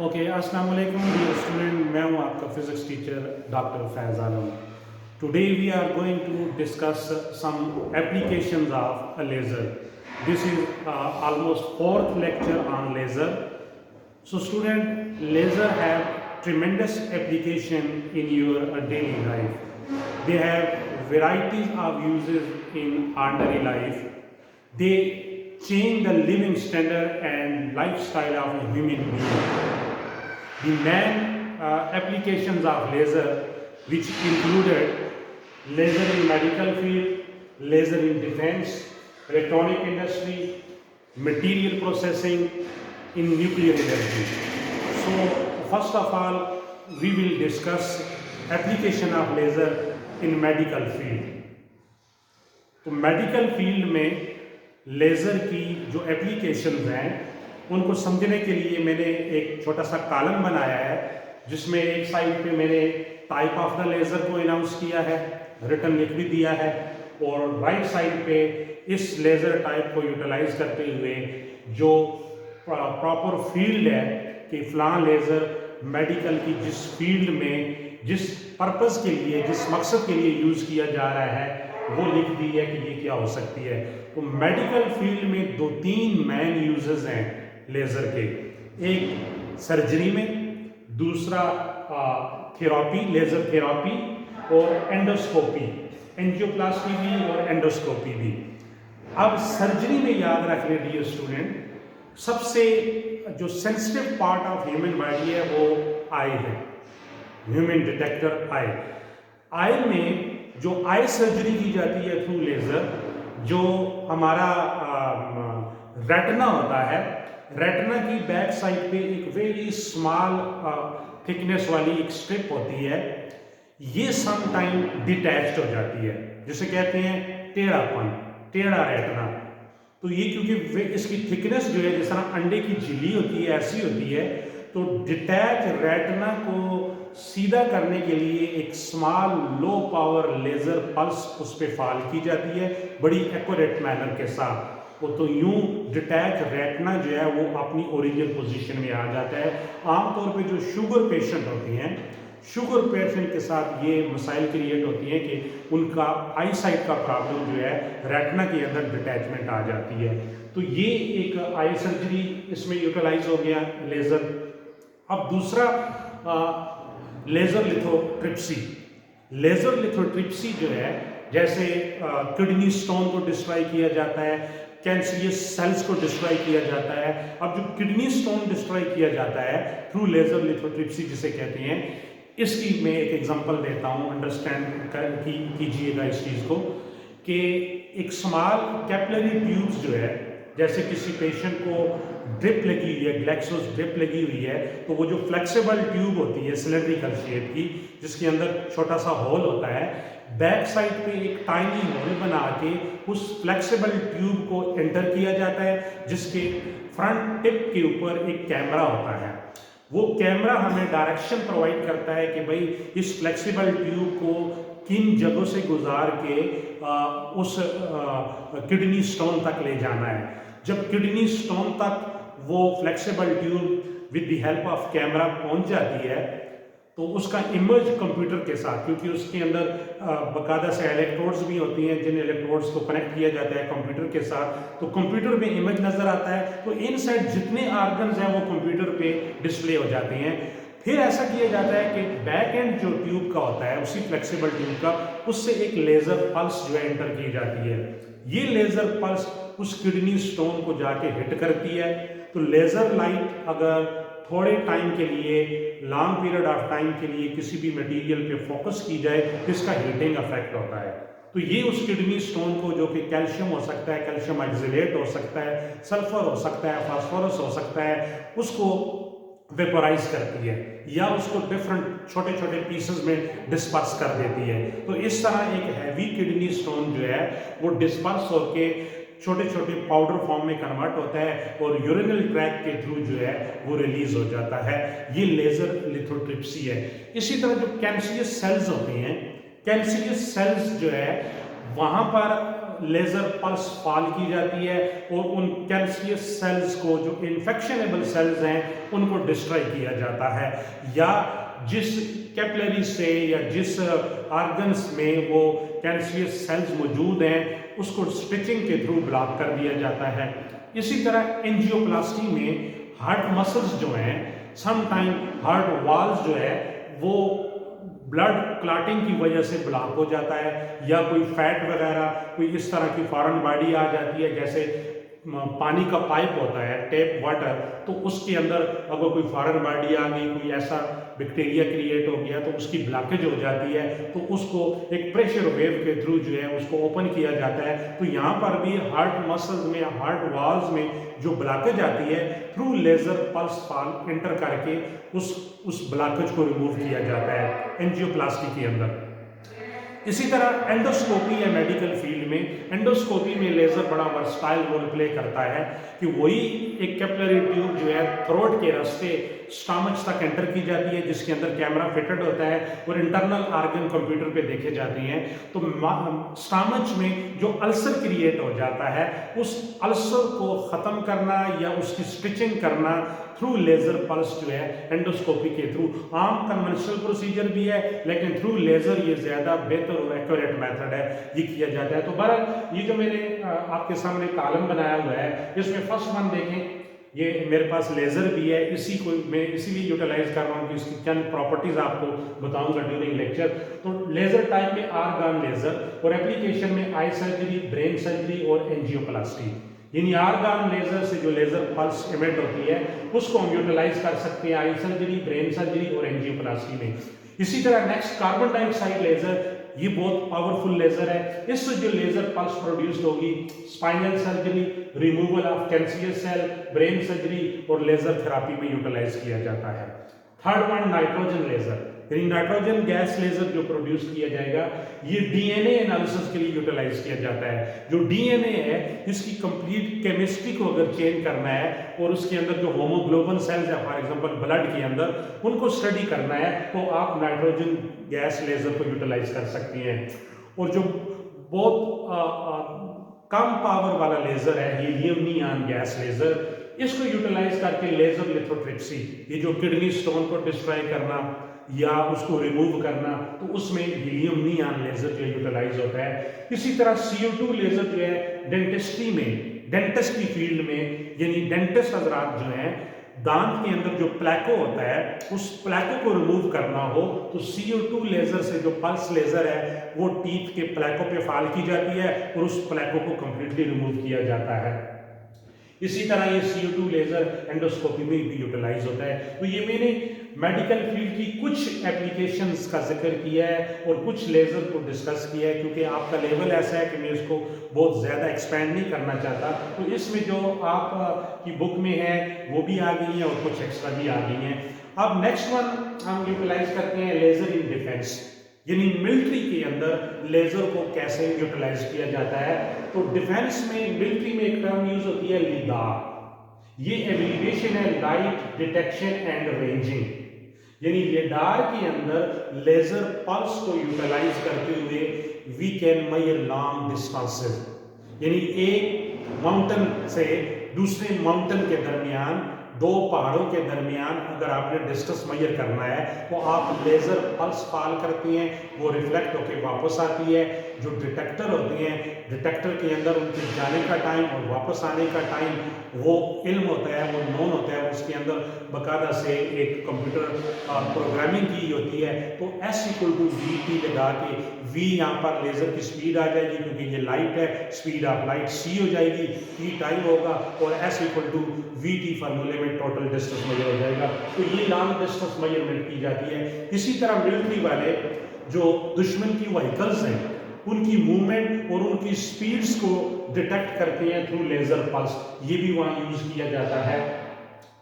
Okay, अस्सलाम वालेकुम dear student. मैं हूं आपका physics teacher doctor Faiz Alam. Today we are going to discuss some applications of a laser. This is almost fourth lecture on laser. So student, laser have tremendous application in your daily life. They have varieties of uses in ordinary life. They change the living standard and lifestyle of a human being. The main applications of laser, which included laser in medical field, laser in defense, electronic industry, material processing, in nuclear energy. So first of all, we will discuss application of laser in medical field. तो medical field में laser की जो applications हैं उनको समझने के लिए मैंने एक छोटा सा कॉलम बनाया है, जिसमें एक साइड पे मैंने टाइप ऑफ द लेज़र को अनाउंस किया है, रिटन लिख भी दिया है, और राइट साइड पे इस लेज़र टाइप को यूटिलाइज करते हुए जो प्रॉपर फील्ड है कि फ़लाँ लेज़र मेडिकल की जिस फील्ड में जिस पर्पज़ के लिए जिस मकसद के लिए यूज़ किया जा रहा है वो लिख दी है कि ये क्या हो सकती है। तो मेडिकल फील्ड में दो तीन मेन यूजेस हैं लेज़र के, एक सर्जरी में, दूसरा थेरापी, लेज़र थेरापी, और एंडोस्कोपी, एंजियोप्लास्टी भी और एंडोस्कोपी भी। अब सर्जरी में याद रख लें डियर स्टूडेंट, सबसे जो sensitive part of human body है वो आई है, ह्यूमन डिटेक्टर आई। आई में जो आई सर्जरी की जाती है थ्रू लेज़र, जो हमारा रेटिना होता है, रेटिना की बैक साइड पे एक वेरी स्मॉल थिकनेस वाली एक स्ट्रिप होती है, ये सम टाइम डिटैच्ड हो जाती है, जिसे कहते हैं टेढ़ापन, टेढ़ा रेटिना। तो ये क्योंकि इसकी थिकनेस जो है जिस तरह अंडे की झिल्ली होती है ऐसी होती है, तो डिटैच रेटिना को सीधा करने के लिए एक small low power laser pulse उस पर फाल की जाती है बड़ी एक्यूरेट मैनर के साथ। वो तो यूं डिटैच रेटिना जो है वो अपनी ओरिजिनल पोजीशन में आ जाता है। आमतौर पे जो शुगर पेशेंट होती हैं, शुगर पेशेंट के साथ ये मसाइल क्रिएट होती हैं कि उनका आई साइट का प्रॉब्लम जो है रेटिना के अंदर डिटैचमेंट आ जाती है। तो ये एक आई सर्जरी इसमें यूटिलाइज हो गया लेज़र। अब दूसरा लेज़र लिथोट्रिप्सी। लेज़र लिथोट्रिप्सी जो है, जैसे किडनी स्टोन को डिस्ट्रॉय किया जाता है, कैंसरियस सेल्स को डिस्ट्रॉय किया जाता है। अब जो किडनी स्टोन डिस्ट्रॉय किया जाता है थ्रू लेज़र लिथोट्रिप्सी जिसे कहते हैं, इसकी मैं एक एग्जांपल देता हूँ, अंडरस्टैंड कीजिएगा इस चीज़ को, कि एक स्मॉल कैपिलरी ट्यूब्स जो है, जैसे किसी पेशेंट को ड्रिप लगी हुई है, ग्लैक्सोस ड्रिप लगी हुई है, तो वो जो फ्लेक्सिबल ट्यूब होती है सिलेंड्रिकल शेप की, जिसके अंदर छोटा सा होल होता है, बैक साइड पे एक टाइनी होल बना के उस फ्लेक्सिबल ट्यूब को एंटर किया जाता है, जिसके फ्रंट टिप के ऊपर एक कैमरा होता है। वो कैमरा हमें डायरेक्शन प्रोवाइड करता है कि भाई इस फ्लेक्सिबल ट्यूब को किन जगहों से गुजार के उस किडनी स्टोन तक ले जाना है। जब किडनी स्टोन तक वो flexible tube with the help of camera पहुंच जाती है, तो उसका इमेज कंप्यूटर के साथ, क्योंकि उसके अंदर बाकायदा से इलेक्ट्रोड्स भी होती हैं, जिन इलेक्ट्रोड्स को कनेक्ट किया जाता है कंप्यूटर के साथ, तो कंप्यूटर में इमेज नज़र आता है, तो इनसाइड जितने ऑर्गन्स हैं वो कंप्यूटर पे डिस्प्ले हो जाते हैं। फिर ऐसा किया जाता है कि बैक एंड जो ट्यूब का होता है, उसी फ्लेक्सिबल ट्यूब का, उससे एक लेज़र पल्स जो है एंटर की जाती है। ये लेज़र पल्स उस किडनी स्टोन को जाके हिट करती है। तो लेज़र लाइट अगर थोड़े टाइम के लिए, लॉन्ग पीरियड ऑफ टाइम के लिए किसी भी मटेरियल पे फोकस की जाए तो इसका हीटिंग इफेक्ट होता है। तो ये उस किडनी स्टोन को, जो कि कैल्शियम हो सकता है, कैल्शियम ऑक्सलेट हो सकता है, सल्फर हो सकता है, फास्फोरस हो सकता है, उसको वेपोराइज करती है या उसको डिफरेंट छोटे छोटे पीसेस में डिस्पर्स कर देती है। तो इस तरह एक हैवी किडनी स्टोन जो है वो डिस्पर्स होके छोटे छोटे पाउडर फॉर्म में कन्वर्ट होता है और यूरिनल ट्रैक के थ्रू जो है वो रिलीज हो जाता है। ये लेज़र लिथोट्रिप्सी है। इसी तरह जो कैंसरियस सेल्स होते हैं, कैंसरियस सेल्स जो है वहाँ पर लेज़र पल्स फाल की जाती है और उन कैल्शियस सेल्स को, जो इन्फेक्शनेबल सेल्स हैं, उनको डिस्ट्रॉय किया जाता है, या जिस कैपिलरी से या जिस ऑर्गन्स में वो कैल्शियस सेल्स मौजूद हैं उसको स्टिचिंग के थ्रू ब्लॉक कर दिया जाता है। इसी तरह एंजियोप्लास्टी में हार्ट मसल्स जो हैं, समटाइम हार्ट वॉल्स जो है वो ब्लड क्लॉटिंग की वजह से ब्लॉक हो जाता है, या कोई फैट वगैरह कोई इस तरह की फॉरेन बॉडी आ जाती है, जैसे पानी का पाइप होता है, टैप वाटर, तो उसके अंदर अगर कोई फॉरेन बॉडी आ गई, कोई ऐसा बैक्टीरिया क्रिएट हो गया तो उसकी ब्लॉकेज हो जाती है, तो उसको एक प्रेशर वेव के थ्रू जो है उसको ओपन किया जाता है। तो यहाँ पर भी हार्ट मसल्स में, हार्ट वॉल्स में जो ब्लॉकेज आती है, थ्रू लेजर पल्स फाल एंटर करके उस ब्लॉकेज को रिमूव किया जाता है एंजियोप्लास्टी के अंदर। इसी तरह एंडोस्कोपी है मेडिकल फील्ड में, एंडोस्कोपी में लेजर बड़ा वर्सटाइल रोल प्ले करता है कि वही एक कैपिलरी ट्यूब जो है थ्रोट के रास्ते स्टमच तक एंटर की जाती है, जिसके अंदर कैमरा फिटेड होता है और इंटरनल ऑर्गन कंप्यूटर पे देखे जाते हैं। तो स्टमच में जो अल्सर क्रिएट हो जाता है, उस अल्सर को ख़त्म करना या उसकी स्टिचिंग करना थ्रू लेजर पल्स जो है एंडोस्कोपी के थ्रू, आम कन्वेंशनल प्रोसीजर भी है लेकिन थ्रू लेजर ये ज़्यादा बेहतर और एक्यूरेट मेथड है, ये किया जाता है। तो बहरहाल ये जो मैंने आपके सामने कॉलम बनाया हुआ है, इसमें फर्स्ट वन देखें, ये मेरे पास लेज़र भी है, इसी को मैं इसीलिए यूटिलाइज कर रहा हूँ कि इसकी चंद प्रॉपर्टीज आपको बताऊंगा ड्यूरिंग लेक्चर। तो लेज़र टाइप में आर्गन लेज़र और एप्लीकेशन में आई सर्जरी, ब्रेन सर्जरी और एंजियोप्लास्टी, यानी आर्गन लेज़र से जो लेज़र पल्स इमिट होती है उसको हम यूटिलाइज कर सकते हैं आई सर्जरी, ब्रेन सर्जरी और एंजियोप्लास्टी में। इसी तरह नेक्स्ट कार्बन डाइऑक्साइड लेज़र, ये बहुत पावरफुल लेजर है। इससे जो लेजर पल्स प्रोड्यूस्ड होगी, spinal surgery, removal of cancerous cell, brain surgery और लेजर थेरापी में यूटिलाइज किया जाता है। थर्ड वन नाइट्रोजन लेजर, यानी नाइट्रोजन गैस लेजर जो प्रोड्यूस किया जाएगा, ये डीएनए एनालिसिस के लिए यूटिलाइज किया जाता है। जो डीएनए है इसकी कंप्लीट केमिस्ट्री को अगर चेंज करना है और उसके अंदर जो होमोग्लोबिन सेल्स है फॉर एग्जांपल ब्लड के अंदर, उनको स्टडी करना है तो आप नाइट्रोजन गैस लेजर को यूटिलाइज कर सकती हैं। और जो बहुत कम पावर वाला लेजर है हीलियम नियॉन गैस लेजर, इसको यूटिलाइज करके लेजर लिथोट्रिप्सी, ये जो किडनी स्टोन को डिस्ट्रॉय करना या उसको रिमूव करना, तो उसमें हीलियम नियॉन लेजर जो यूटिलाइज होता है। इसी तरह CO2 लेजर जो है डेंटिस्ट्री में, डेंटिस्ट की फील्ड में, यानी डेंटिस्ट हजरात जो हैं दांत के अंदर जो प्लेको होता है उस प्लेको को रिमूव करना हो तो CO2 लेजर से जो पल्स लेजर है वो टीथ के प्लेको पे फाल की जाती है और उस प्लेको को कंप्लीटली रिमूव किया जाता है। इसी तरह ये CO2 लेजर एंडोस्कोपी में भी यूटिलाइज होता है। तो ये मैंने मेडिकल फील्ड की कुछ एप्लीकेशंस का जिक्र किया है और कुछ लेजर को डिस्कस किया है, क्योंकि आपका लेवल ऐसा है कि मैं इसको बहुत ज़्यादा एक्सपेंड नहीं करना चाहता। तो इसमें जो आप की बुक में है वो भी आ गई है और कुछ एक्स्ट्रा भी आ गई हैं। अब नेक्स्ट वन हम यूटिलाइज करते हैं लेजर इन डिफेंस, यानी मिलिट्री के अंदर लेजर को कैसे यूटिलाइज किया जाता है। तो डिफेंस में, मिलिट्री में एक टर्म यूज होती है लिडार, ये एब्रिविएशन है लाइट डिटेक्शन एंड रेंजिंग, यानी लिडार के अंदर लेजर पल्स को यूटिलाइज करते हुए we can measure long distances, यानी एक माउंटेन से दूसरे माउंटेन के दरमियान, दो पहाड़ों के दरमियान अगर आपने डिस्टेंस मेजर करना है तो आप लेजर पल्स फाल करती हैं, वो रिफ्लेक्ट होकर वापस आती है। जो डिटेक्टर होते हैं, डिटेक्टर के अंदर उनके जाने का टाइम और वापस आने का टाइम वो इल्म होता है, वो नोन होता है, उसके अंदर बाकायदा से एक कंप्यूटर प्रोग्रामिंग की होती है। तो S=VT लगा के V यहाँ पर लेजर की स्पीड आ जाएगी, क्योंकि ये लाइट है, स्पीड ऑफ लाइट C हो जाएगी, T टाइम होगा और S=VT फार्मूले में टोटल डिस्टेंस मेजर हो जाएगा। तो ये लॉन्ग डिस्टेंस मेजरमेंट की जाती है। इसी तरह मिलिट्री वाले जो दुश्मन की व्हीकल्स हैं उनकी मूवमेंट और उनकी स्पीड्स को डिटेक्ट करते हैं थ्रू लेजर पल्स, ये भी वहाँ यूज किया जाता है।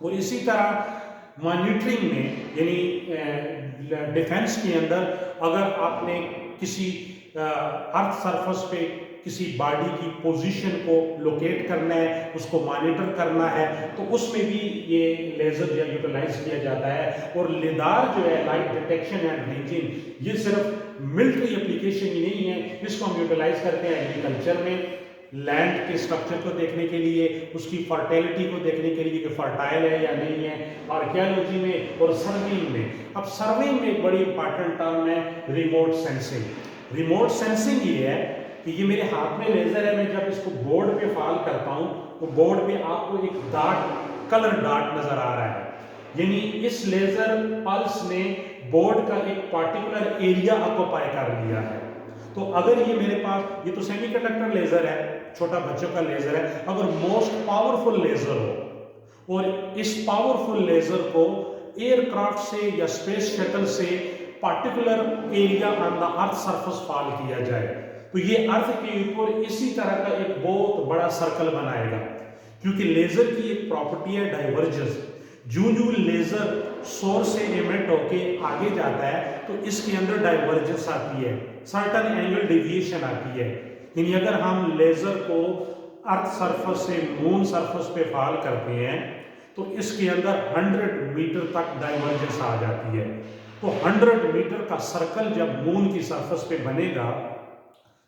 और इसी तरह मॉनिटरिंग में, यानी डिफेंस के अंदर अगर आपने किसी अर्थ सरफेस पे किसी बॉडी की पोजीशन को लोकेट करना है, उसको मॉनिटर करना है, तो उसमें भी ये लेज़र जो यूटिलाइज किया जाता है। और लिडार जो है, लाइट डिटेक्शन एंड रेंजिंग, ये सिर्फ मिलिट्री एप्लीकेशन ही नहीं है, इसको हम यूटिलाइज करते हैं एग्रीकल्चर में, लैंड के स्ट्रक्चर को देखने के लिए, उसकी फर्टिलिटी को देखने के लिए कि फर्टाइल है या नहीं है, आर्कियोलॉजी में और सर्वेइंग में। अब सर्वेइंग में एक बड़ी इंपॉर्टेंट टर्म है रिमोट सेंसिंग। रिमोट सेंसिंग ये है कि ये मेरे हाथ में लेजर है, मैं जब इसको बोर्ड पे फाल करता हूँ तो बोर्ड पे आपको एक डार्ट, कलर डार्ट नजर आ रहा है, यानी इस लेजर पल्स ने बोर्ड का एक पार्टिकुलर एरिया ऑक्युपाई कर लिया है। तो अगर ये मेरे पास, ये तो सेमीकंडक्टर लेजर है, छोटा बच्चों का लेजर है, अगर मोस्ट पावरफुल लेजर हो और इस पावरफुल लेजर को एयरक्राफ्ट से या स्पेस शटल से particular area on the earth surface fall किया जाए, तो ये अर्थ के ऊपर इसी तरह का एक बहुत बड़ा सर्कल बनाएगा। क्योंकि लेजर की एक प्रॉपर्टी है डाइवर्जेंस, जो लेजर सोर्स से एमिट होके आगे जाता है तो इसके अंदर डाइवर्जेंस आती है, सर्टेन एंगल डेविएशन आती है। यानी अगर हम लेजर को अर्थ सरफेस से मून सरफेस पे फॉल करते हैं तो इसके अंदर 100 मीटर तक डाइवर्जेंस आ जाती है। तो 100 मीटर का सर्कल जब मून की सरफेस पे बनेगा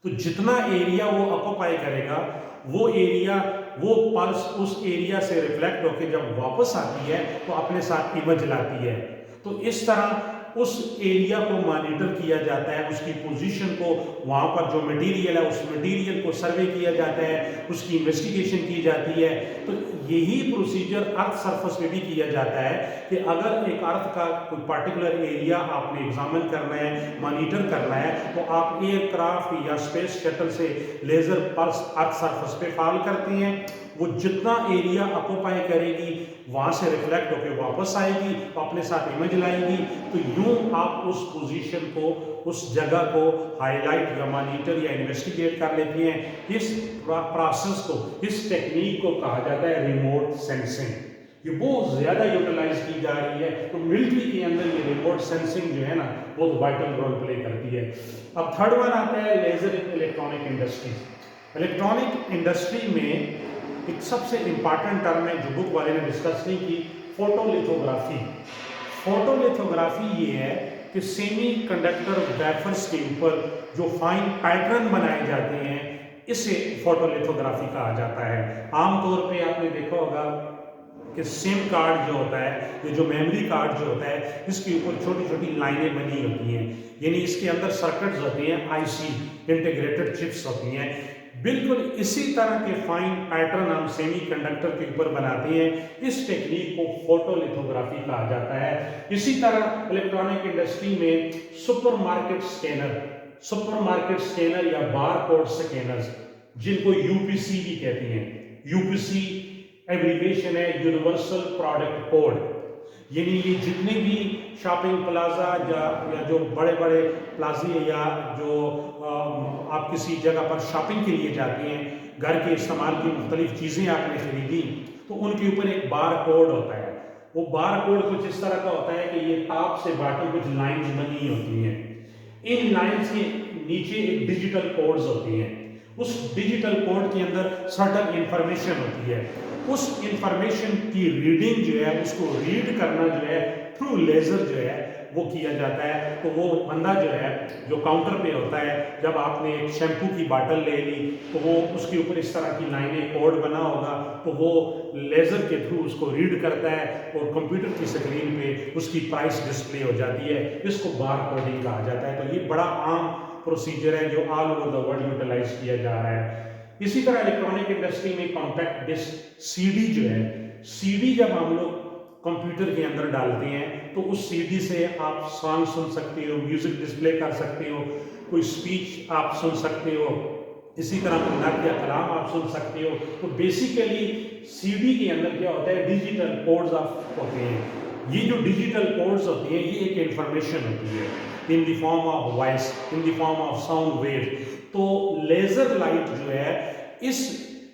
तो जितना एरिया वो ऑक्युपाई करेगा, वो एरिया, वो पल्स उस एरिया से रिफ्लेक्ट होकर जब वापस आती है तो अपने साथ इमेज लाती है। तो इस तरह उस एरिया को मॉनिटर किया जाता है, उसकी पोजीशन को, वहाँ पर जो मटेरियल है उस मटेरियल को सर्वे किया जाता है, उसकी इन्वेस्टिगेशन की जाती है। तो यही प्रोसीजर अर्थ सरफेस पे भी किया जाता है कि अगर एक अर्थ का कोई पार्टिकुलर एरिया आपने एग्जामिन करना है, मॉनिटर करना है, तो आप एयरक्राफ्ट या स्पेस शटल से लेजर पल्स अर्थ सरफेस पे फॉल करते हैं। वो जितना एरिया ऑक्युपाई करेगी वहां से रिफ्लेक्ट होकर वापस आएगी, तो अपने साथ इमेज लाएगी। तो यूं आप उस पोजीशन को, उस जगह को हाईलाइट या मॉनिटर या इन्वेस्टिगेट कर लेते हैं। इस प्रोसेस को, इस टेक्निक को कहा जाता है रिमोट सेंसिंग। ये बहुत ज्यादा यूटिलाइज की जा रही है। तो मिलिट्री के अंदर ये रिमोट सेंसिंग जो है ना, बहुत वाइटल रोल प्ले करती है। अब थर्ड वन आता है laser in electronic industry. Electronic industry में एक सबसे इंपॉर्टेंट टर्म है जो बुक वाले ने डिस्कस नहीं की, फोटोलिथोग्राफी। फोटोलिथोग्राफी ये है कि सेमी कंडक्टर वेफर्स के ऊपर जो फाइन पैटर्न बनाए जाते हैं, इसे फोटोलिथोग्राफी कहा जाता है। आमतौर पे आपने देखा होगा कि सिम कार्ड जो होता है, ये जो मेमोरी कार्ड जो होता है, इसके ऊपर छोटी छोटी लाइनें बनी होती हैं, यानी इसके अंदर सर्किट्स होती हैं, आईसी इंटीग्रेटेड चिप्स होती हैं। बिल्कुल इसी तरह के फाइन पैटर्न हम सेमीकंडक्टर के ऊपर बनाते हैं। इस टेक्निक को फोटोलिथोग्राफी कहा जाता है। इसी तरह इलेक्ट्रॉनिक इंडस्ट्री में सुपरमार्केट स्कैनर या बारकोड स्कैनर्स, जिनको यूपीसी भी कहते हैं, यूपीसी एब्रिविएशन है यूनिवर्सल प्रोडक्ट कोड। यानी ये जितने भी शॉपिंग प्लाजा या जो बड़े बड़े प्लाजे या जो आप किसी जगह पर शॉपिंग के लिए जाते हैं, घर के इस्तेमाल की मुख्तलिफ चीज़ें आपने खरीदी, तो उनके ऊपर एक बार कोड होता है। वो बार कोड कुछ इस तरह का होता है कि ये टॉप से बॉटम कुछ लाइंस बनी होती हैं। इन लाइंस के नीचे एक डिजिटल कोड्स होती हैं। उस डिजिटल कोड के अंदर सर्टेन इंफॉर्मेशन होती है। उस इंफॉर्मेशन की रीडिंग जो है, उसको रीड करना जो है थ्रू लेजर जो है वो किया जाता है। तो वो बंदा जो है, जो काउंटर पे होता है, जब आपने एक शैम्पू की बाटल ले ली तो वो उसके ऊपर इस तरह की लाइनें कोड बना होगा, तो वो लेजर के थ्रू उसको रीड करता है और कंप्यूटर की स्क्रीन पे उसकी प्राइस डिस्प्ले हो जाती है। इसको बार कोडिंग कहा जाता है। तो ये बड़ा आम प्रोसीजर है जो all over the world utilise किया जा रहा है। इसी तरह इलेक्ट्रॉनिक इंडस्ट्री में कॉम्पैक्ट डिस्क सीडी जो है, सीडी जब हम लोग कंप्यूटर के अंदर डालते हैं तो उस सीडी से आप सॉन्ग सुन सकते हो, म्यूजिक डिस्प्ले कर सकते हो, कोई स्पीच आप सुन सकते हो, इसी तरह कोई नात या कलाम आप सुन सकते हो। तो बेसिकली सीडी के अंदर क्या होता है, डिजिटल कोड्स होते हैं। ये जो डिजिटल कोड्स होती हैं, ये एक इंफॉर्मेशन होती है in the form of voice, in the form of sound wave. तो लेजर लाइट जो है इस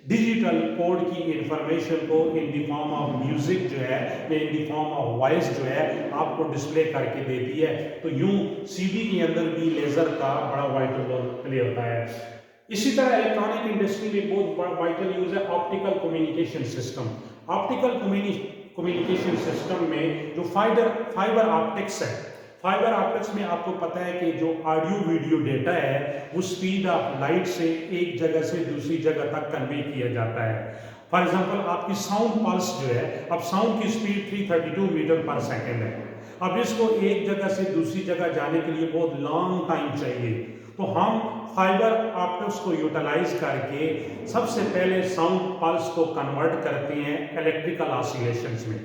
डिजिटल कोड की इंफॉर्मेशन को in the form of music जो है या in the form of voice जो है आपको डिस्प्ले करके देती है। तो यूं सीडी के अंदर भी लेजर का बड़ा वाइटल रोल प्ले होता है। इसी तरह इलेक्ट्रॉनिक इंडस्ट्री में बहुत वाइटल यूज है optical communication system. Optical communication system में जो फाइबर ऑप्टिक्स है, फाइबर ऑप्टिक्स में आपको पता है कि जो ऑडियो वीडियो डेटा है वो स्पीड ऑफ लाइट से एक जगह से दूसरी जगह तक कन्वे किया जाता है। फॉर एग्जांपल आपकी साउंड पल्स जो है, अब साउंड की स्पीड 332 मीटर पर सेकेंड है। अब इसको एक जगह से दूसरी जगह जाने के लिए बहुत लॉन्ग टाइम चाहिए, तो हम फाइबर ऑप्टिक्स को यूटिलाइज करके सबसे पहले साउंड पल्स को कन्वर्ट करते हैं इलेक्ट्रिकल ऑसिलेशंस में,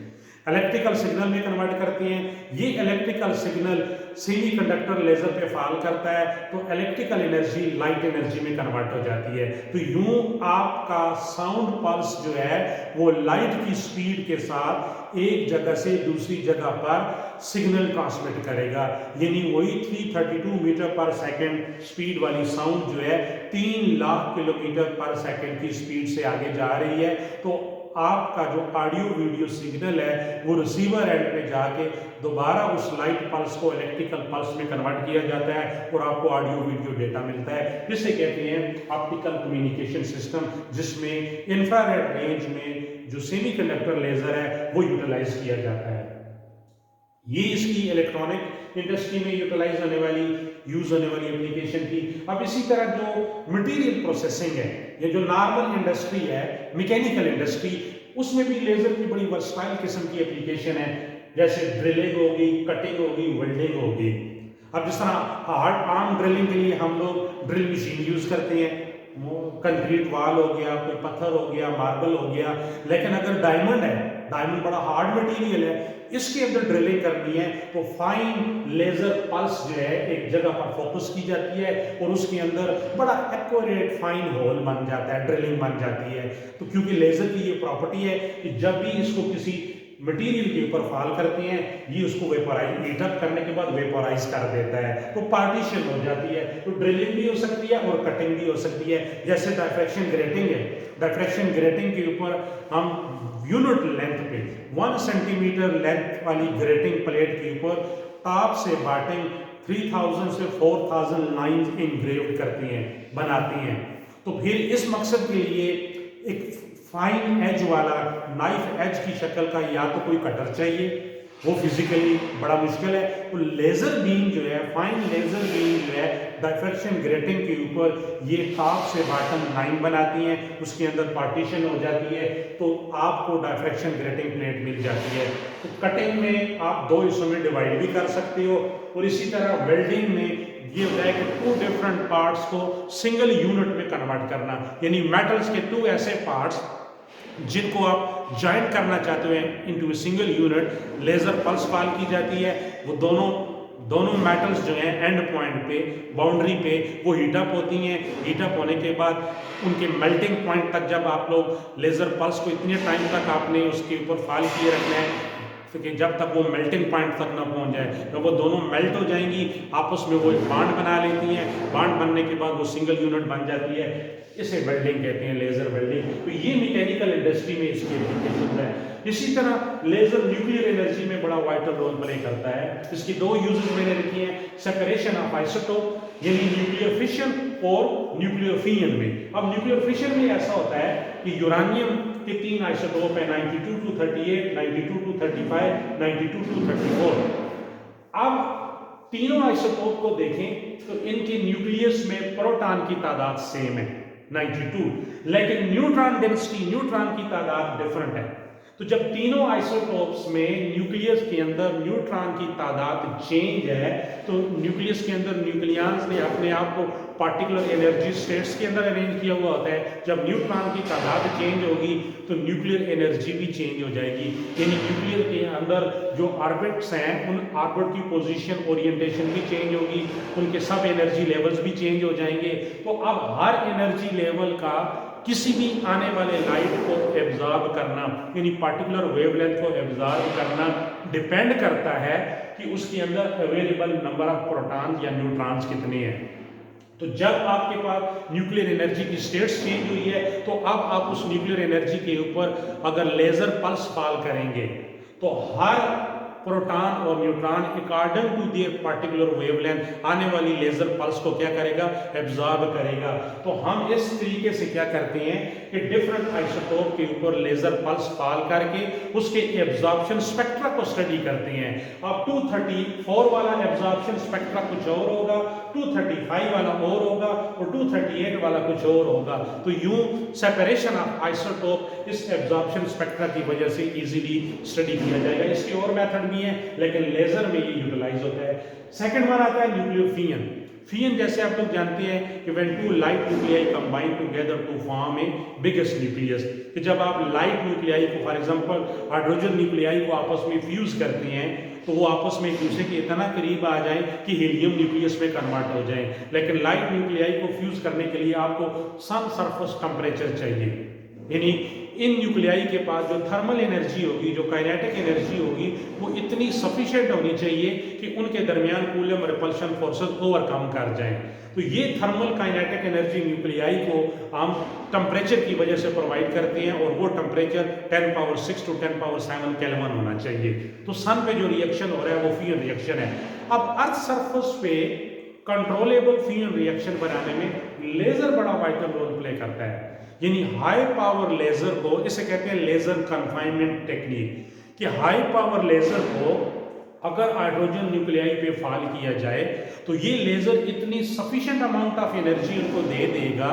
इलेक्ट्रिकल सिग्नल में कन्वर्ट करते हैं। ये इलेक्ट्रिकल सिग्नल सेमीकंडक्टर लेजर पे फॉल करता है तो इलेक्ट्रिकल एनर्जी लाइट एनर्जी में कन्वर्ट हो जाती है। तो यूं आपका साउंड पल्स जो है वो लाइट की स्पीड के साथ एक जगह से दूसरी जगह पर सिग्नल ट्रांसमिट करेगा, यानी वही 332 मीटर पर सेकंड स्पीड वाली साउंड जो है 3 लाख किलोमीटर पर सेकंड की स्पीड से आगे जा रही है। तो आपका जो ऑडियो वीडियो सिग्नल है वो रिसीवर एंड पे जाके दोबारा उस लाइट पल्स को इलेक्ट्रिकल पल्स में कन्वर्ट किया जाता है और आपको ऑडियो वीडियो डेटा मिलता है, जिसे कहते हैं ऑप्टिकल कम्युनिकेशन सिस्टम, जिसमें इंफ्रारेड रेंज में जो सेमीकंडक्टर लेजर है वो यूटिलाइज किया जाता है। ये इसकी इलेक्ट्रॉनिक इंडस्ट्री में यूटिलाइज होने वाली यूज होने वाली एप्लीकेशन थी। अब इसी तरह जो मटेरियल प्रोसेसिंग है, ये जो नॉर्मल इंडस्ट्री है मैकेनिकल इंडस्ट्री, उसमें भी लेजर की बड़ी वर्सटाइल किस्म की एप्लीकेशन है, जैसे ड्रिलिंग होगी, कटिंग होगी, वेल्डिंग होगी। अब जिस तरह हार्ड आर्म ड्रिलिंग के लिए हम लोग ड्रिल मशीन यूज करते हैं, कंक्रीट वाल हो गया, कोई पत्थर हो गया, मार्बल हो गया, लेकिन अगर डायमंड है, डायमंड बड़ा हार्ड मटेरियल है, इसके अंदर ड्रिलिंग करनी है तो फाइन लेजर पल्स जो है एक जगह पर फोकस की जाती है और उसके अंदर बड़ा एक्यूरेट फाइन होल बन जाता है, ड्रिलिंग बन जाती है। तो क्योंकि लेजर की ये प्रॉपर्टी है कि जब भी इसको किसी मटेरियल के ऊपर फॉल करते हैं ये उसको वेपोराइज हीट अप करने के बाद वेपोराइज कर देता है, तो पार्टीशन हो जाती है। तो ड्रिलिंग भी हो सकती है और कटिंग भी हो सकती है। जैसे डायफ्रैक्शन ग्रेटिंग है, डायफ्रैक्शन ग्रेटिंग के ऊपर हम यूनिट लेंथ पे 1 सेंटीमीटर लेंथ वाली ग्रेटिंग प्लेट के ऊपर टॉप से बॉटम 3000 से 4000 लाइंस इनग्रेव्ड करती हैं, बनाती हैं। तो फिर इस मकसद के लिए एक फाइन एज वाला नाइफ एज की शक्ल का या तो कोई कटर चाहिए, वो फिजिकली बड़ा मुश्किल है। तो लेजर बीम जो है, फाइन लेजर बीम जो है डायफ्रैक्शन ग्रेटिंग के ऊपर ये टॉप से बॉटम लाइन बनाती हैं, उसके अंदर पार्टीशन हो जाती है, तो आपको डायफ्रैक्शन ग्रेटिंग प्लेट मिल जाती है। तो कटिंग में आप दो हिस्सों में डिवाइड भी कर सकते हो, और इसी तरह वेल्डिंग में ये होता है कि 2 डिफरेंट पार्ट्स को सिंगल यूनिट में कन्वर्ट करना, यानी मेटल्स के 2 ऐसे पार्ट्स जिनको आप ज्वाइंट करना चाहते हो into a single unit, laser pulse fall की जाती है। वो दोनों मेटल्स जो हैं एंड पॉइंट पे, बाउंड्री पे वो हीटअप होती हैं। हीटअप होने के बाद उनके मेल्टिंग पॉइंट तक जब आप लोग लेजर पल्स को इतने टाइम तक आपने उसके ऊपर फॉल किए रखना है कि जब तक वो मेल्टिंग पॉइंट तक ना पहुंच जाए। जब वो दोनों मेल्ट हो जाएंगी आपस में, वो एक बॉन्ड बना लेती हैं, बॉन्ड बनने के बाद वो सिंगल यूनिट बन जाती है। इसे वेल्डिंग कहते हैं, लेजर वेल्डिंग। तो ये मैकेनिकल इंडस्ट्री में इसकी एप्लीकेशन है। इसी तरह लेजर न्यूक्लियर एनर्जी में बड़ा वाइटल रोल प्ले करता है। इसकी 2 यूजेस मैंने रखी हैं, सेपरेशन ऑफ आइसोटोप यानी न्यूक्लियर फिशन और न्यूक्लियर फ्यूजन में। अब न्यूक्लियर फिशन में ऐसा होता है कि यूरानियम के 3 आइसोटोप है, 92 to 38, 92 to 35, 92 to 34। अब तीनों आइसोटोप को देखें तो इनके न्यूक्लियस में प्रोटॉन की तादाद सेम है 92, लेकिन न्यूट्रॉन डेंसिटी, न्यूट्रॉन की तादाद डिफरेंट है। तो जब तीनों आइसोटोप्स में न्यूक्लियस के अंदर न्यूट्रॉन की तादाद चेंज है, तो न्यूक्लियस के अंदर न्यूक्लियंस ने अपने आप को पार्टिकुलर एनर्जी स्टेट्स के अंदर अरेंज किया हुआ होता है। जब न्यूट्रॉन की तादाद चेंज होगी तो न्यूक्लियर एनर्जी भी चेंज हो जाएगी, यानी न्यूक्लियर के अंदर जो ऑर्बिट्स हैं उन ऑर्बिट की पोजीशन ओरिएंटेशन भी चेंज होगी, उनके सब एनर्जी लेवल्स भी चेंज हो जाएंगे। तो अब हर एनर्जी लेवल का किसी भी आने वाले लाइट को एब्जॉर्ब करना, यानी पार्टिकुलर वेवलेंथ को एब्जॉर्ब करना डिपेंड करता है कि उसके अंदर अवेलेबल नंबर ऑफ प्रोटॉन्स या न्यूट्रॉन्स कितने हैं। तो जब आपके पास न्यूक्लियर एनर्जी की स्टेट्स चेंज हुई है, तो अब आप उस न्यूक्लियर एनर्जी के ऊपर अगर लेजर पल्स फॉल करेंगे तो हर प्रोटॉन और neutron according to their particular wavelength आने वाली लेजर पल्स को क्या करेगा, एब्जॉर्ब करेगा। तो हम इस तरीके से क्या करते हैं कि डिफरेंट आइसोटोप के ऊपर लेजर पल्स पाल करके उसके एब्जॉर्प्शन स्पेक्ट्रा को स्टडी करते हैं। अब 234 वाला एब्जॉर्प्शन स्पेक्ट्रा कुछ और होगा, 235 वाला और होगा और 238 वाला कुछ और होगा। तो यूं सेपरेशन ऑफ आइसोटोप इस एब्जॉर्प्शन स्पेक्ट्रा की वजह से इजीली स्टडी किया जाएगा। इसके और मेथड भी हैं लेकिन लेजर में ये यूटिलाइज होता है। सेकंड वन आता है न्यूक्लियर फिजन। फिजन जैसे आप लोग जानते हैं कि when two light nuclei combine together to form a biggest nucleus, कि जब आप लाइट न्यूक्लियाई को फॉर एग्जांपल हाइड्रोजन न्यूक्लियाई को आपस में फ्यूज करते हैं तो वो आपस में एक दूसरे के इतना करीब आ जाए कि हीलियम न्यूक्लियस में कन्वर्ट हो जाए। लेकिन लाइट न्यूक्लियाई को फ्यूज करने के लिए आपको सम सरफेस टेम्परेचर चाहिए, यानी इन न्यूक्लियाई के पास जो थर्मल एनर्जी होगी, जो काइनेटिक एनर्जी होगी, वो इतनी सफिशिएंट होनी चाहिए कि उनके दरमियान कूलम रिपल्शन फोर्सेस ओवरकम कर जाएं। तो ये थर्मल काइनेटिक एनर्जी न्यूक्लियाई को हम टेम्परेचर की वजह से प्रोवाइड करते हैं और वो टेम्परेचर 10⁶ to 10⁷ केल्विन होना चाहिए। तो सन पे जो रिएक्शन हो रहा है वो फिजन रिएक्शन है। अब अर्थ सरफेस पे कंट्रोलेबल फिजन रिएक्शन बनाने में लेजर बड़ा वाइटल रोल प्ले करता है, यानी हाई पावर लेजर को, इसे कहते हैं लेजर कन्फाइनमेंट टेक्निक, कि हाई पावर लेजर को अगर हाइड्रोजन न्यूक्लियाई पे फॉल किया जाए तो ये लेजर इतनी सफिशिएंट अमाउंट ऑफ एनर्जी उनको दे देगा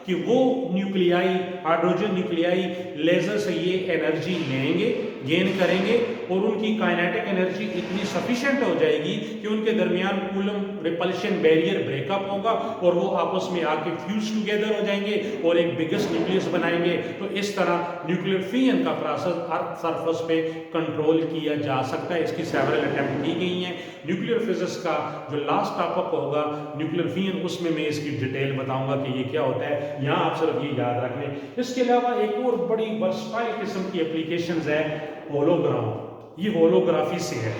कि वो न्यूक्लियाई, हाइड्रोजन न्यूक्लियाई लेजर से ये एनर्जी लेंगे, गेन करेंगे और उनकी काइनेटिक एनर्जी इतनी सफिशिएंट हो जाएगी कि उनके दरमियान कूलम रिपल्शन बैरियर ब्रेकअप होगा और वो आपस में आके फ्यूज टुगेदर हो जाएंगे और एक बिगेस्ट न्यूक्लियस बनाएंगे। तो इस तरह न्यूक्लियर फिजन का प्रोसेस अर्थ सरफेस पे कंट्रोल किया जा सकता है। इसकी सेवरल अटेम्प्ट की गई हैं। न्यूक्लियर फिजिक्स का जो लास्ट टॉपिक होगा न्यूक्लियर फिजन, उसमें मैं इसकी डिटेल बताऊंगा कि ये क्या होता है। यहाँ आप सिर्फ ये याद रख लें। इसके अलावा एक और बड़ी वर्सटाइल किस्म की एप्लीकेशंस है होलोग्राम। ये होलोग्राफी से है।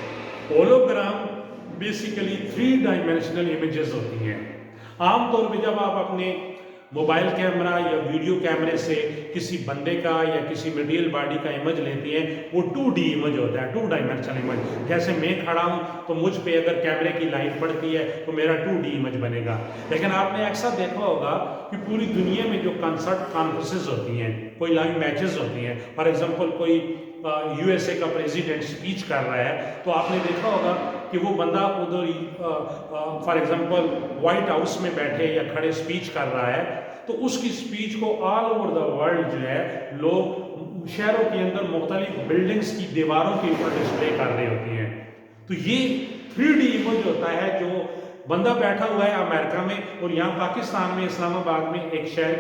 होलोग्राम बेसिकली 3 डायमेंशनल इमेजेस होती हैं। आमतौर पे जब आप अपने मोबाइल कैमरा या वीडियो कैमरे से किसी बंदे का या किसी मटेरियल बॉडी का इमेज लेते हैं, वो 2D इमेज होता है, 2 डायमेंशनल इमेज। जैसे मैं खड़ा हूँ तो मुझ पे अगर कैमरे की लाइट पड़ती है तो मेरा 2D इमेज बनेगा। लेकिन आपने अक्सर देखा होगा कि पूरी दुनिया में जो कंसर्ट कॉन्फ्रेंसेस होती हैं, कोई लाइव मैचेस होती हैं, फॉर एग्जाम्पल कोई USA का प्रेसिडेंट स्पीच कर रहा है तो आपने देखा होगा कि वो बंदा उधर फॉर एग्जांपल व्हाइट हाउस में बैठे या खड़े स्पीच कर रहा है तो उसकी स्पीच को ऑल ओवर द वर्ल्ड जो है लोग शहरों के अंदर मुख्तलिफ बिल्डिंग्स की दीवारों के ऊपर डिस्प्ले कर रहे होती हैं। तो ये 3D इमेज होता है जो बंदा बैठा हुआ है अमेरिका में और यहाँ पाकिस्तान में इस्लामाबाद में एक शहर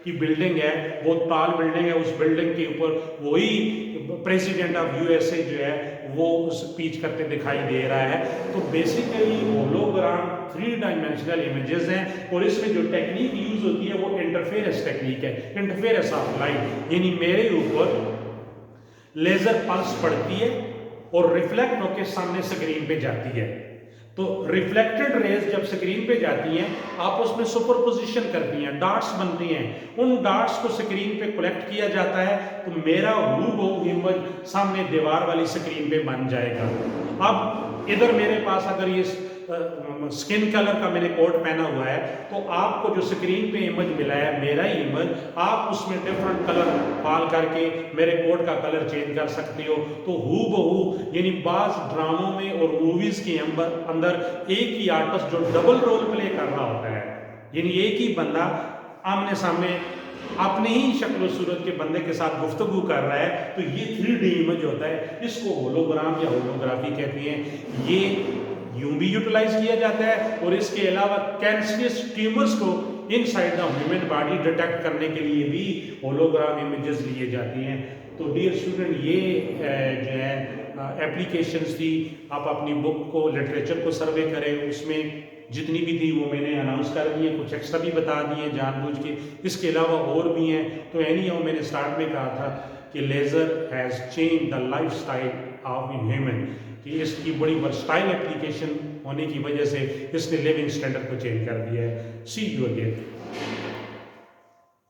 की बिल्डिंग है, बहुत ताल बिल्डिंग है, उस बिल्डिंग के ऊपर वही प्रेसिडेंट ऑफ USA जो है वो स्पीच करते दिखाई दे रहा है। तो बेसिकली होलोग्राम 3 डायमेंशनल इमेजेस हैं और इसमें जो टेक्निक यूज होती है वो इंटरफेरेंस टेक्निक है, इंटरफेरेंस ऑफ लाइट, यानी मेरे ऊपर लेजर पल्स पड़ती है और रिफ्लेक्ट होकर सामने स्क्रीन पे जाती है। तो रिफ्लेक्टेड रेज जब स्क्रीन पे जाती हैं आपस में सुपरपोजिशन करती हैं, डॉट्स बनती हैं, उन डॉट्स को स्क्रीन पे कलेक्ट किया जाता है तो मेरा हूबहू इमेज सामने दीवार वाली स्क्रीन पे बन जाएगा। अब इधर मेरे पास अगर ये स्किन कलर का मैंने कोट पहना हुआ है तो आपको जो स्क्रीन पे इमेज मिला है मेरा ही इमेज, आप उसमें डिफरेंट कलर डाल करके मेरे कोट का कलर चेंज कर सकते हो। तो हूबहू, यानी बाज ड्रामों में और मूवीज के अंदर एक ही आर्टिस्ट जो डबल रोल प्ले कर रहा होता है, यानी एक ही बंदा आमने सामने अपने ही शक्ल सूरत के बंदे के साथ गुफ्तगू कर रहा है, तो ये 3D इमेज होता है। इसको होलोग्राम या होलोग्राफी कहते हैं। ये यूं भी यूटिलाइज किया जाता है और इसके अलावा कैंसरस ट्यूमर्स को inside the human body detect करने के लिए भी होलोग्राम इमेजेस लिए जाती हैं। तो डियर स्टूडेंट, ये जो है एप्लीकेशंस थी। आप अपनी बुक को, लिटरेचर को सर्वे करें, उसमें जितनी भी थी वो मैंने अनाउंस कर दी है, कुछ एक्स्ट्रा भी बता दिए जानबूझ के। इसके अलावा और भी हैं। तो एनीहाउ मैंने स्टार्ट में कहा था कि laser has change the life style of human, कि इसकी बड़ी वर्सटाइल एप्लीकेशन होने की वजह से इसने लिविंग स्टैंडर्ड को चेंज कर दिया है। सी यू अगेन।